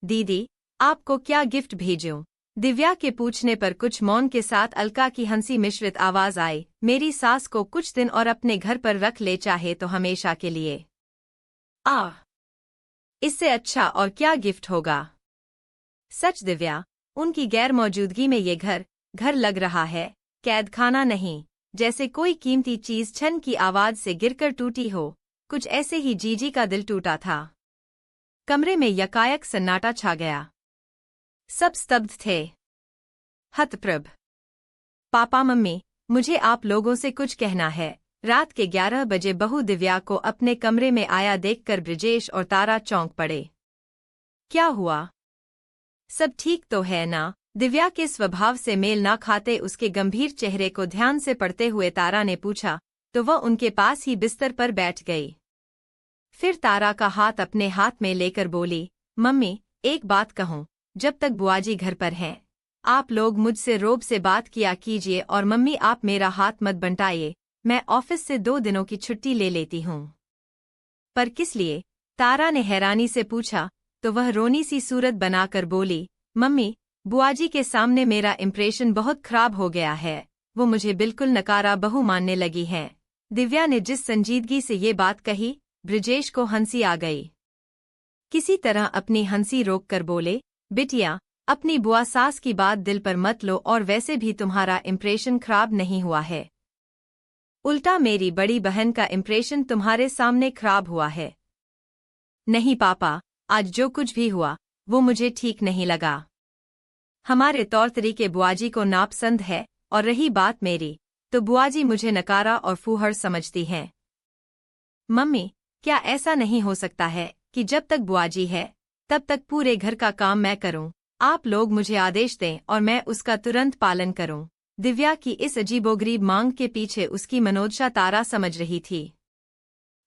दीदी, आपको क्या गिफ्ट भेजूं? दिव्या के पूछने पर कुछ मौन के साथ अलका की हंसी मिश्रित आवाज आई, मेरी सास को कुछ दिन और अपने घर पर रख ले, चाहे तो हमेशा के लिए। आह, इससे अच्छा और क्या गिफ्ट होगा? सच दिव्या, उनकी गैर मौजूदगी में ये घर लग रहा है, कैद खाना नहीं। जैसे कोई कीमती चीज छन की आवाज से गिरकर टूटी हो, कुछ ऐसे ही जीजी का दिल टूटा था। कमरे में यकायक सन्नाटा छा गया। सब स्तब्ध थे। हतप्रभ। पापा मम्मी, मुझे आप लोगों से कुछ कहना है। रात के 11 बजे बहू दिव्या को अपने कमरे में आया देखकर ब्रिजेश और तारा चौंक पड़े। क्या हुआ? सब ठीक तो है ना? दिव्या के स्वभाव से मेल न खाते उसके गंभीर चेहरे को ध्यान से पढ़ते हुए तारा ने पूछा, तो वह उनके पास ही बिस्तर पर बैठ गई। फिर तारा का हाथ अपने हाथ में लेकर बोली, मम्मी, एक बात कहूं, जब तक बुआजी घर पर हैं, आप लोग मुझसे रोब से बात किया कीजिए, और मम्मी आप मेरा हाथ मत बंटाइए, मैं ऑफिस से 2 दिनों की छुट्टी ले लेती हूं। पर किस लिए? तारा ने हैरानी से पूछा, तो वह रोनी सी सूरत बनाकर बोली, मम्मी, बुआजी के सामने मेरा इंप्रेशन बहुत खराब हो गया है, वो मुझे बिल्कुल नकारा बहू मानने लगी हैं। दिव्या ने जिस संजीदगी से ये बात कही, ब्रिजेश को हंसी आ गई। किसी तरह अपनी हंसी रोककर बोले, बिटिया, अपनी बुआ सास की बात दिल पर मत लो, और वैसे भी तुम्हारा इंप्रेशन खराब नहीं हुआ है। उल्टा मेरी बड़ी बहन का इंप्रेशन तुम्हारे सामने खराब हुआ है। नहीं पापा, आज जो कुछ भी हुआ वो मुझे ठीक नहीं लगा। हमारे तौर तरीके बुआजी को नापसंद है, और रही बात मेरी, तो बुआजी मुझे नकारा और फूहड़ समझती हैं। मम्मी, क्या ऐसा नहीं हो सकता है कि जब तक बुआजी है तब तक पूरे घर का काम मैं करूं? आप लोग मुझे आदेश दें और मैं उसका तुरंत पालन करूं। दिव्या की इस अजीबोगरीब मांग के पीछे उसकी मनोदशा तारा समझ रही थी।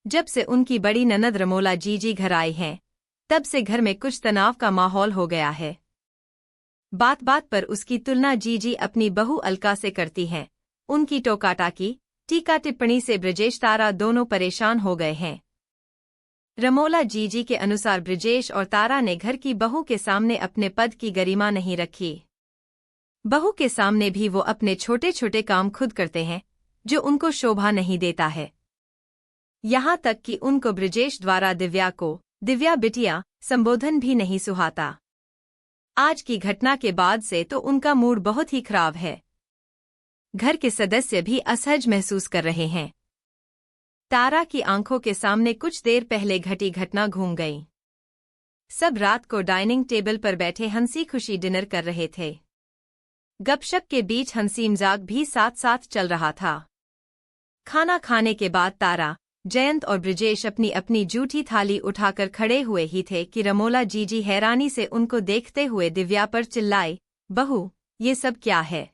जब से उनकी बड़ी ननद रमोला जीजी घर आई हैं, तब से घर में कुछ तनाव का माहौल हो गया है। बात बात पर उसकी तुलना जीजी अपनी बहू अलका से करती हैं। उनकी टोकाटाकी, टीका टिप्पणी से ब्रिजेश तारा दोनों परेशान हो गए हैं। रमोला जीजी के अनुसार ब्रिजेश और तारा ने घर की बहू के सामने अपने पद की गरिमा नहीं रखी। बहू के सामने भी वो अपने छोटे छोटे काम खुद करते हैं, जो उनको शोभा नहीं देता है। यहाँ तक कि उनको ब्रिजेश द्वारा दिव्या को दिव्या बिटिया संबोधन भी नहीं सुहाता। आज की घटना के बाद से तो उनका मूड बहुत ही खराब है। घर के सदस्य भी असहज महसूस कर रहे हैं। तारा की आंखों के सामने कुछ देर पहले घटी घटना घूम गई। सब रात को डाइनिंग टेबल पर बैठे हंसी खुशी डिनर कर रहे थे। गपशप के बीच हंसी मजाक भी साथ साथ चल रहा था। खाना खाने के बाद तारा, जयंत और ब्रिजेश अपनी अपनी जूठी थाली उठाकर खड़े हुए ही थे कि रमोला जीजी हैरानी से उनको देखते हुए दिव्या पर चिल्लाई, बहू, ये सब क्या है?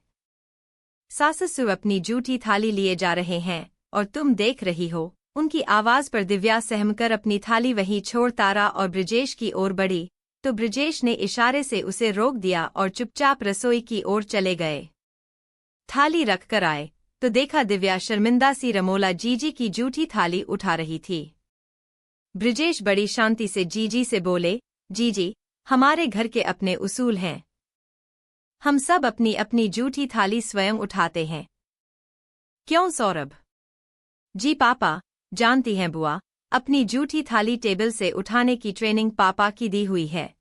साससुर अपनी जूठी थाली लिए जा रहे हैं और तुम देख रही हो। उनकी आवाज पर दिव्या सहमकर अपनी थाली वहीं छोड़ तारा और ब्रिजेश की ओर बढ़ी, तो ब्रिजेश ने इशारे से उसे रोक दिया और चुपचाप रसोई की ओर चले गए। थाली रख कर आए तो देखा दिव्या शर्मिंदा सी रमोला जीजी की जूठी थाली उठा रही थी। ब्रिजेश बड़ी शांति से जीजी से बोले, जीजी, हमारे घर के अपने उसूल हैं। हम सब अपनी अपनी जूठी थाली स्वयं उठाते हैं। क्यों सौरभ? जी पापा, जानती हैं बुआ, अपनी जूठी थाली टेबल से उठाने की ट्रेनिंग पापा की दी हुई है।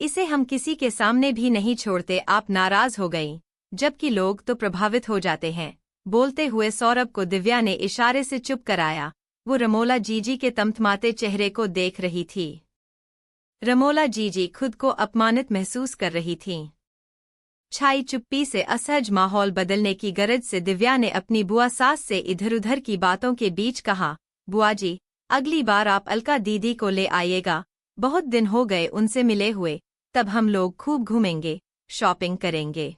इसे हम किसी के सामने भी नहीं छोड़ते। आप नाराज हो गईं, जबकि लोग तो प्रभावित हो जाते हैं। बोलते हुए सौरभ को दिव्या ने इशारे से चुप कराया। वो रमोला जीजी के तमतमाते चेहरे को देख रही थी। रमोला जीजी खुद को अपमानित महसूस कर रही थीं। छाई चुप्पी से असहज माहौल बदलने की गरज से दिव्या ने अपनी बुआ सास से इधर-उधर की बातों के बीच कहा, बुआ जी, अगली बार आप अलका दीदी को ले आइएगा। बहुत दिन हो गए उनसे मिले हुए, तब हम लोग खूब घूमेंगे, शॉपिंग करेंगे।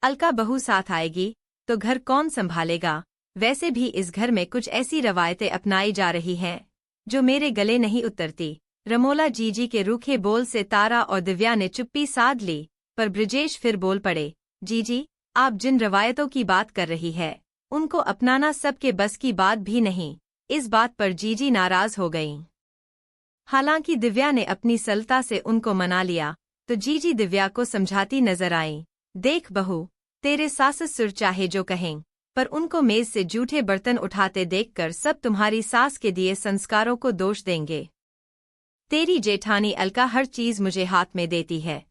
अलका बहू साथ आएगी तो घर कौन संभालेगा? वैसे भी इस घर में कुछ ऐसी रवायतें अपनाई जा रही हैं जो मेरे गले नहीं उतरती। रमोला जीजी के रूखे बोल से तारा और दिव्या ने चुप्पी साध ली, पर ब्रिजेश फिर बोल पड़े, जीजी, आप जिन रवायतों की बात कर रही है, उनको अपनाना सबके बस की बात भी नहीं। इस बात पर जीजी नाराज हो गईं। हालांकि दिव्या ने अपनी सरलता से उनको मना लिया, तो जीजी दिव्या को समझाती नजर आई। देख बहू, तेरे सास ससुर चाहे जो कहें, पर उनको मेज से जूठे बर्तन उठाते देखकर सब तुम्हारी सास के दिए संस्कारों को दोष देंगे। तेरी जेठानी अलका हर चीज मुझे हाथ में देती है,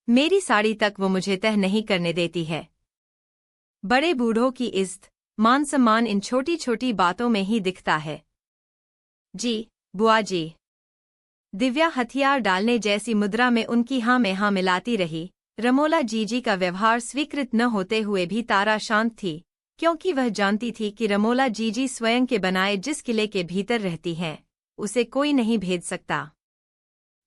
मेरी साड़ी तक वो मुझे तह नहीं करने देती है। बड़े बूढ़ों की इज्जत मान सम्मान इन छोटी छोटी बातों में ही दिखता है। जी बुआ जी। दिव्या हथियार डालने जैसी मुद्रा में उनकी हाँ में हाँ मिलाती रही। रमोला जीजी का व्यवहार स्वीकृत न होते हुए भी तारा शांत थी, क्योंकि वह जानती थी कि रमोला जीजी स्वयं के बनाए जिस किले के भीतर रहती हैं, उसे कोई नहीं भेद सकता।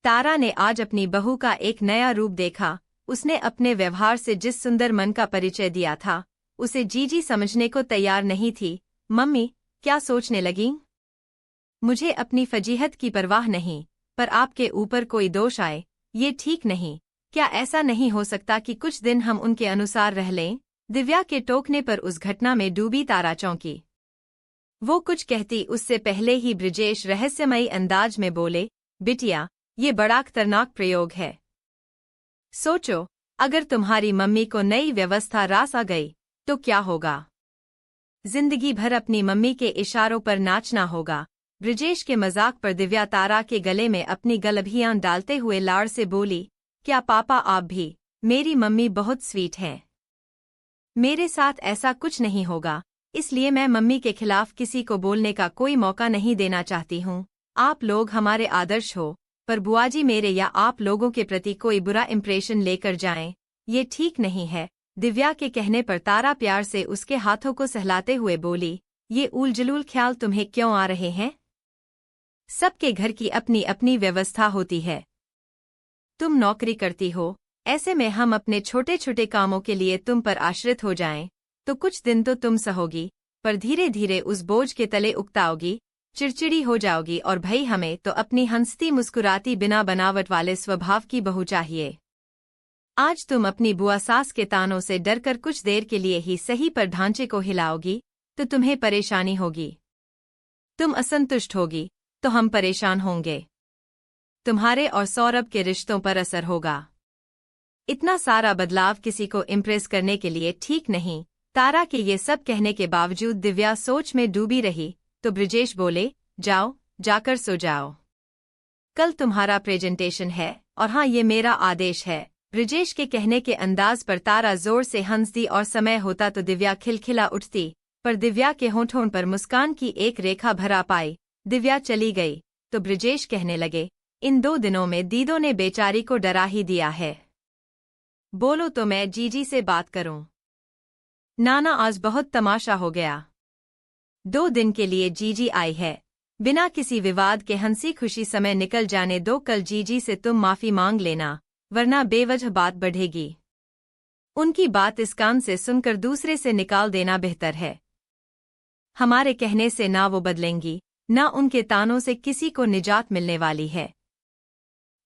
तारा ने आज अपनी बहू का एक नया रूप देखा। उसने अपने व्यवहार से जिस सुंदर मन का परिचय दिया था, उसे जीजी समझने को तैयार नहीं थी। मम्मी, क्या सोचने लगीं? मुझे अपनी फजीहत की परवाह नहीं, पर आपके ऊपर कोई दोष आए, ये ठीक नहीं। क्या ऐसा नहीं हो सकता कि कुछ दिन हम उनके अनुसार रह लें? दिव्या के टोकने पर उस घटना में डूबी तारा चौंकी। वो कुछ कहती उससे पहले ही ब्रिजेश रहस्यमयी अंदाज में बोले, बिटिया, ये बड़ा खतरनाक प्रयोग है। सोचो, अगर तुम्हारी मम्मी को नई व्यवस्था रास आ गई तो क्या होगा? जिंदगी भर अपनी मम्मी के इशारों पर नाचना होगा। ब्रिजेश के मजाक पर दिव्या तारा के गले में अपनी गलभियां डालते हुए लाड़ से बोली, क्या पापा आप भी? मेरी मम्मी बहुत स्वीट हैं। मेरे साथ ऐसा कुछ नहीं होगा, इसलिए मैं मम्मी के खिलाफ किसी को बोलने का कोई मौका नहीं देना चाहती हूँ। आप लोग हमारे आदर्श हो, पर बुआजी मेरे या आप लोगों के प्रति कोई बुरा इंप्रेशन लेकर जाएं, ये ठीक नहीं है। दिव्या के कहने पर तारा प्यार से उसके हाथों को सहलाते हुए बोली, ये उलझुल ख्याल तुम्हें क्यों आ रहे हैं? सबके घर की अपनी अपनी व्यवस्था होती है। तुम नौकरी करती हो, ऐसे में हम अपने छोटे छोटे कामों के लिए तुम पर आश्रित हो जाएं, तो कुछ दिन तो तुम सहोगी, पर धीरे धीरे उस बोझ के तले उकताओगी, चिड़चिड़ी हो जाओगी। और भई हमें तो अपनी हंसती मुस्कुराती बिना बनावट वाले स्वभाव की बहू चाहिए। आज तुम अपनी बुआ सास के तानों से डरकर कुछ देर के लिए ही सही पर ढांचे को हिलाओगी, तो तुम्हें परेशानी होगी। तुम असंतुष्ट होगी, तो हम परेशान होंगे। तुम्हारे और सौरभ के रिश्तों पर असर होगा। इतना सारा बदलाव किसी को इम्प्रेस करने के लिए ठीक नहीं। तारा के ये सब कहने के बावजूद दिव्या सोच में डूबी रही, तो ब्रिजेश बोले, जाओ, जाकर सो जाओ। कल तुम्हारा प्रेजेंटेशन है, और हाँ, ये मेरा आदेश है। ब्रिजेश के कहने के अंदाज पर तारा जोर से हंसती और समय होता तो दिव्या खिलखिला उठती, पर दिव्या के होठों पर मुस्कान की एक रेखा भरा पाई। दिव्या चली गई, तो ब्रिजेश कहने लगे, इन 2 दिनों में दीदो ने बेचारी को डरा ही दिया है। बोलो तो मैं जीजी से बात करूं। नाना, आज बहुत तमाशा हो गया। 2 दिन के लिए जीजी आई है, बिना किसी विवाद के हंसी खुशी समय निकल जाने दो। कल जीजी से तुम माफी मांग लेना, वरना बेवजह बात बढ़ेगी। उनकी बात इस कान से सुनकर दूसरे से निकाल देना बेहतर है। हमारे कहने से ना वो बदलेंगी, ना उनके तानों से किसी को निजात मिलने वाली है।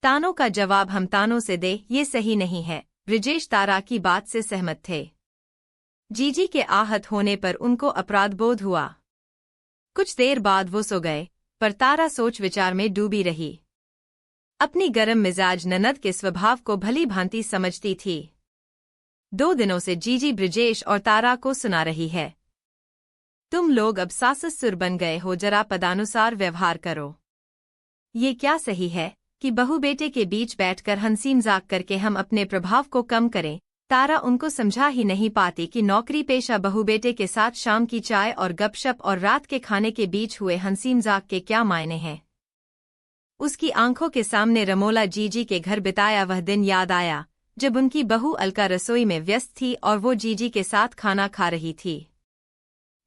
तानों का जवाब हम तानों से दे, ये सही नहीं है। ब्रिजेश तारा की बात से सहमत थे। जीजी के आहत होने पर उनको अपराध बोध हुआ। कुछ देर बाद वो सो गए, पर तारा सोच विचार में डूबी रही। अपनी गर्म मिजाज ननद के स्वभाव को भली भांति समझती थी। 2 दिनों से जीजी ब्रिजेश और तारा को सुना रही है, तुम लोग अब सास ससुर बन गए हो, जरा पदानुसार व्यवहार करो। ये क्या सही है कि बहू बेटे के बीच बैठकर हंसी मजाक करके हम अपने प्रभाव को कम करें? तारा उनको समझा ही नहीं पाती कि नौकरी पेशा बहू बेटे के साथ शाम की चाय और गपशप और रात के खाने के बीच हुए हंसी मजाक के क्या मायने हैं। उसकी आंखों के सामने रमोला जीजी के घर बिताया वह दिन याद आया, जब उनकी बहू अलका रसोई में व्यस्त थी और वो जीजी के साथ खाना खा रही थी।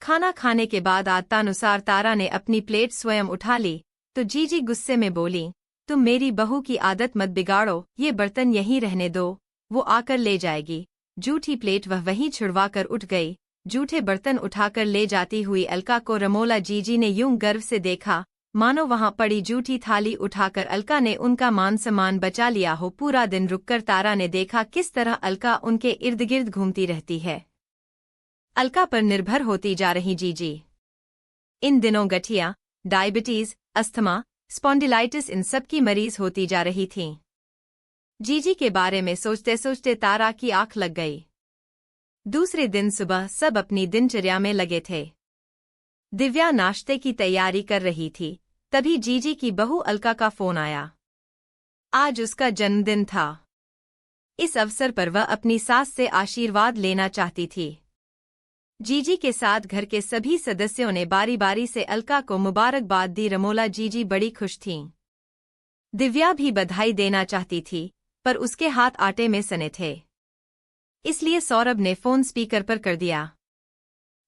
खाना खाने के बाद आदतानुसार तारा ने अपनी प्लेट स्वयं उठा ली, तो जीजी गुस्से में बोली, तुम मेरी बहू की आदत मत बिगाड़ो, ये बर्तन यहीं रहने दो, वो आकर ले जाएगी। जूठी प्लेट वह वहीं छुड़वाकर उठ गई। जूठे बर्तन उठाकर ले जाती हुई अलका को रमोला जीजी ने यूं गर्व से देखा, मानो वहां पड़ी जूठी थाली उठाकर अलका ने उनका मान सम्मान बचा लिया हो। पूरा दिन रुककर तारा ने देखा किस तरह अलका उनके इर्द गिर्द घूमती रहती है। अलका पर निर्भर होती जा रही जीजी इन दिनों गठिया, डायबिटीज, अस्थमा, स्पॉन्डिलाइटिस इन सब की मरीज होती जा रही थीं। जीजी के बारे में सोचते सोचते तारा की आंख लग गई। दूसरे दिन सुबह सब अपनी दिनचर्या में लगे थे। दिव्या नाश्ते की तैयारी कर रही थी, तभी जीजी की बहू अलका का फोन आया। आज उसका जन्मदिन था। इस अवसर पर वह अपनी सास से आशीर्वाद लेना चाहती थी। जीजी के साथ घर के सभी सदस्यों ने बारी बारी से अलका को मुबारकबाद दी। रमोला जीजी बड़ी खुश थीं। दिव्या भी बधाई देना चाहती थी, पर उसके हाथ आटे में सने थे। इसलिए सौरभ ने फोन स्पीकर पर कर दिया।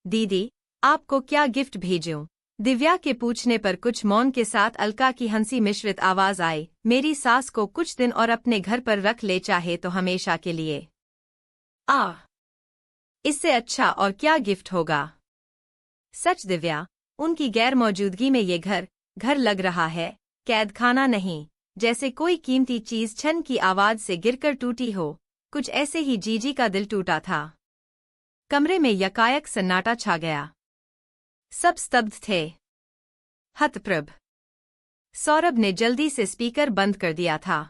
दीदी, आपको क्या गिफ्ट भेजूं? दिव्या के पूछने पर कुछ मौन के साथ अलका की हंसी मिश्रित आवाज आई। मेरी सास को कुछ दिन और अपने घर पर रख ले, चाहे तो हमेशा के लिए। इससे अच्छा और क्या गिफ्ट होगा? सच दिव्या, उनकी गैर मौजूदगी में ये घर लग रहा है, कैदखाना नहीं। जैसे कोई कीमती चीज छन की आवाज से गिरकर टूटी हो, कुछ ऐसे ही जीजी का दिल टूटा था। कमरे में यकायक सन्नाटा छा गया। सब स्तब्ध थे, हतप्रभ। सौरभ ने जल्दी से स्पीकर बंद कर दिया था।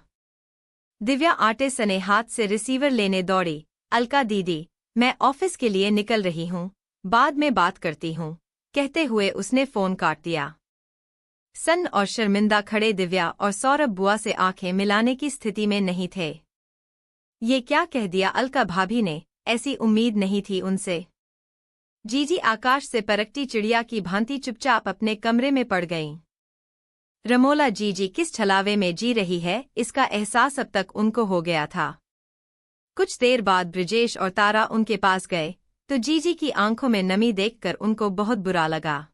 दिव्या आटे सने हाथ से रिसीवर लेने दौड़ी। अलका दीदी, मैं ऑफिस के लिए निकल रही हूँ, बाद में बात करती हूँ, कहते हुए उसने फोन काट दिया। सन्न और शर्मिंदा खड़े दिव्या और सौरभ बुआ से आंखें मिलाने की स्थिति में नहीं थे। ये क्या कह दिया अलका भाभी ने? ऐसी उम्मीद नहीं थी उनसे। जीजी आकाश से परकती चिड़िया की भांति चुपचाप अपने कमरे में पड़ गईं। रमोला जीजी किस छलावे में जी रही है, इसका एहसास अब तक उनको हो गया था। कुछ देर बाद ब्रिजेश और तारा उनके पास गए तो जीजी की आंखों में नमी देखकर उनको बहुत बुरा लगा।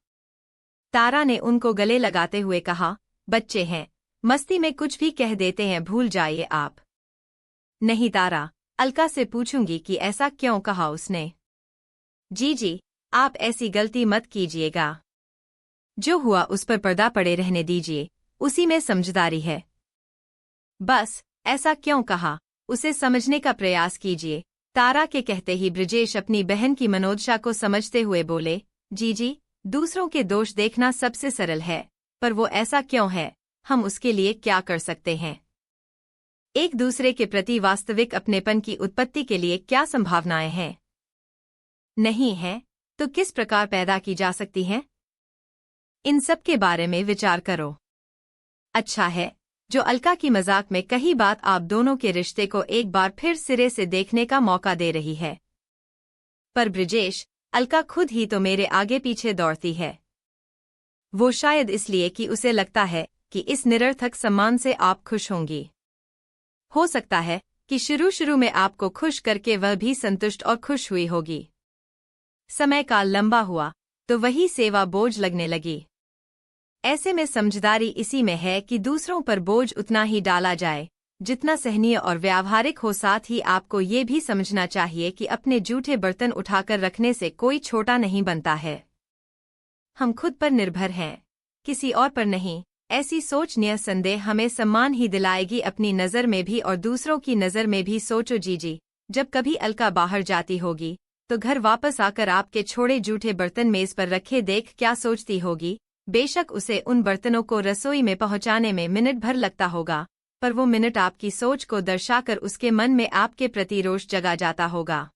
तारा ने उनको गले लगाते हुए कहा, बच्चे हैं, मस्ती में कुछ भी कह देते हैं, भूल जाइए आप। नहीं तारा, अलका से पूछूंगी कि ऐसा क्यों कहा उसने। जीजी, आप ऐसी गलती मत कीजिएगा। जो हुआ उस पर पर्दा पड़े रहने दीजिए, उसी में समझदारी है। बस, ऐसा क्यों कहा, उसे समझने का प्रयास कीजिए। तारा के कहते ही ब्रिजेश अपनी बहन की मनोदशा को समझते हुए बोले, जीजी, दूसरों के दोष देखना सबसे सरल है, पर वो ऐसा क्यों है, हम उसके लिए क्या कर सकते हैं? एक दूसरे के प्रति वास्तविक अपनेपन की उत्पत्ति के लिए क्या संभावनाएं हैं? नहीं है, तो किस प्रकार पैदा की जा सकती हैं? इन सब के बारे में विचार करो। अच्छा है, जो अलका की मजाक में कही बात आप दोनों के रिश्ते को एक बार फिर सिरे से देखने का मौका दे रही है। पर ब्रिजेश, अलका खुद ही तो मेरे आगे पीछे दौड़ती है। वो शायद इसलिए कि उसे लगता है कि इस निरर्थक सम्मान से आप खुश होंगी। हो सकता है कि शुरू में आपको खुश करके वह भी संतुष्ट और खुश हुई होगी। समय काल लंबा हुआ तो वही सेवा बोझ लगने लगी। ऐसे में समझदारी इसी में है कि दूसरों पर बोझ उतना ही डाला जाए जितना सहनीय और व्यावहारिक हो। साथ ही आपको ये भी समझना चाहिए कि अपने जूठे बर्तन उठाकर रखने से कोई छोटा नहीं बनता है। हम खुद पर निर्भर हैं, किसी और पर नहीं। ऐसी सोच निसंदेह हमें सम्मान ही दिलाएगी, अपनी नज़र में भी और दूसरों की नज़र में भी। सोचो जीजी, जब कभी अलका बाहर जाती होगी तो घर वापस आकर आपके छोड़े जूठे बर्तन मेज पर रखे देख क्या सोचती होगी। बेशक उसे उन बर्तनों को रसोई में पहुंचाने में मिनट भर लगता होगा, पर वो मिनट आपकी सोच को दर्शाकर उसके मन में आपके प्रति रोष जगा जाता होगा।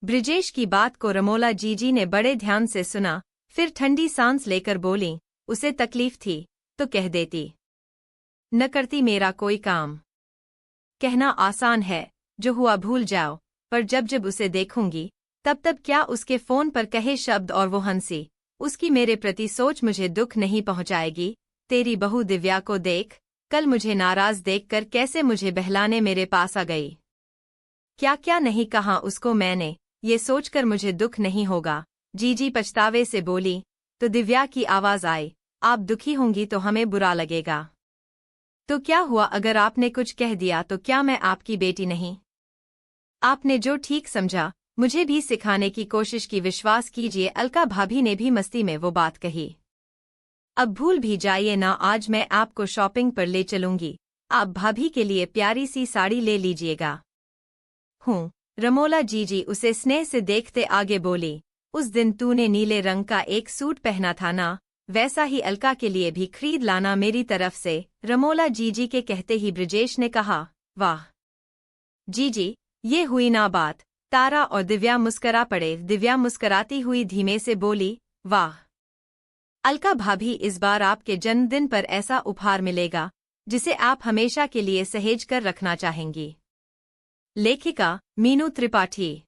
ब्रिजेश की बात को रमोला जीजी ने बड़े ध्यान से सुना, फिर ठंडी सांस लेकर बोली, उसे तकलीफ थी तो कह देती, न करती मेरा कोई काम। कहना आसान है, जो हुआ भूल जाओ, पर जब जब उसे देखूंगी तब क्या उसके फोन पर कहे शब्द और वो हंसी, उसकी मेरे प्रति सोच मुझे दुख नहीं पहुंचाएगी। तेरी बहू दिव्या को देख, कल मुझे नाराज देखकर कैसे मुझे बहलाने मेरे पास आ गई। क्या क्या नहीं कहा उसको मैंने, ये सोचकर मुझे दुख नहीं होगा। जीजी पछतावे से बोली। तो दिव्या की आवाज आई, आप दुखी होंगी तो हमें बुरा लगेगा। तो क्या हुआ अगर आपने कुछ कह दिया तो क्या मैं आपकी बेटी नहीं? आपने जो ठीक समझा मुझे भी सिखाने की कोशिश की, विश्वास कीजिए अलका भाभी ने भी मस्ती में वो बात कही। अब भूल भी जाइए ना, आज मैं आपको शॉपिंग पर ले चलूंगी, आप भाभी के लिए प्यारी सी साड़ी ले लीजिएगा। हूँ, रमोला जीजी उसे स्नेह से देखते आगे बोली, उस दिन तूने नीले रंग का एक सूट पहना था ना, वैसा ही अलका के लिए भी खरीद लाना मेरी तरफ से। रमोला जीजी के कहते ही ब्रिजेश ने कहा, वाह जीजी, ये हुई ना बात। तारा और दिव्या मुस्करा पड़े। दिव्या मुस्कराती हुई धीमे से बोली, वाह अलका भाभी, इस बार आपके जन्मदिन पर ऐसा उपहार मिलेगा जिसे आप हमेशा के लिए सहेज कर रखना चाहेंगी। लेखिका मीनू त्रिपाठी।